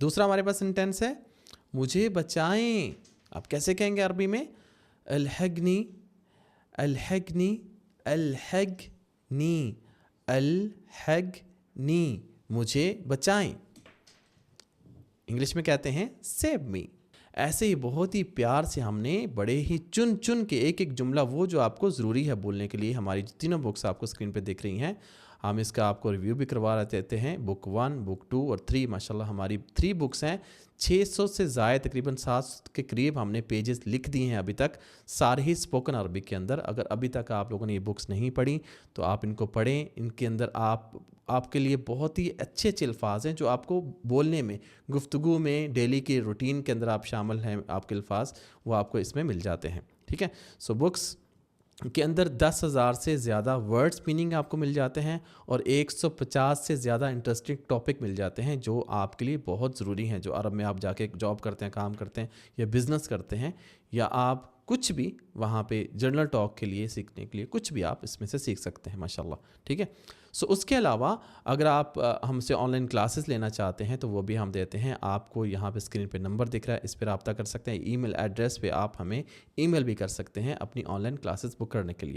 دوسرا ہمارے پاس سینٹینس ہے مجھے بچائیں. آپ کیسے کہیں گے عربی میں؟ الحقنی، الحقنی، الحقنی، الحقنی، مجھے بچائیں. انگلش میں کہتے ہیں سیو می. ایسے ہی بہت ہی پیار سے ہم نے بڑے ہی چن کے ایک ایک جملہ وہ جو آپ کو ضروری ہے بولنے کے لیے، ہماری تینوں بکس آپ کو اسکرین پہ دیکھ رہی ہیں، ہم اس کا آپ کو ریویو بھی کروا دیتے ہیں. بک 1، بک 2 اور 3، ماشاءاللہ ہماری 3 بکس ہیں. 600 سے زائد، تقریباً 700 کے قریب ہم نے پیجز لکھ دیے ہیں ابھی تک، سارے ہی اسپوکن عربک کے اندر. اگر ابھی تک آپ لوگوں نے یہ بکس نہیں پڑھی تو آپ ان کو پڑھیں. ان کے اندر آپ کے لیے بہت ہی اچھے اچھے الفاظ ہیں جو آپ کو بولنے میں، گفتگو میں، ڈیلی کی روٹین کے اندر آپ شامل ہیں، آپ کے الفاظ وہ آپ کو اس میں مل جاتے ہیں. ٹھیک ہے. سو بکس کے اندر 10,000 سے زیادہ ورڈز میننگ آپ کو مل جاتے ہیں اور 150 سے زیادہ انٹرسٹنگ ٹاپک مل جاتے ہیں جو آپ کے لیے بہت ضروری ہیں. جو عرب میں آپ جا کے جاب کرتے ہیں، کام کرتے ہیں یا بزنس کرتے ہیں، یا آپ کچھ بھی وہاں پہ جنرل ٹاک کے لیے سیکھنے کے لیے کچھ بھی آپ اس میں سے سیکھ سکتے ہیں ماشاءاللہ. ٹھیک ہے. سو اس کے علاوہ اگر آپ ہم سے آن لائن کلاسز لینا چاہتے ہیں تو وہ بھی ہم دیتے ہیں. آپ کو یہاں پہ اسکرین پہ نمبر دکھ رہا ہے، اس پہ رابطہ کر سکتے ہیں. ای میل ایڈریس پہ آپ ہمیں ای میل بھی کر سکتے ہیں اپنی آن لائن کلاسز بک کرنے کے لیے.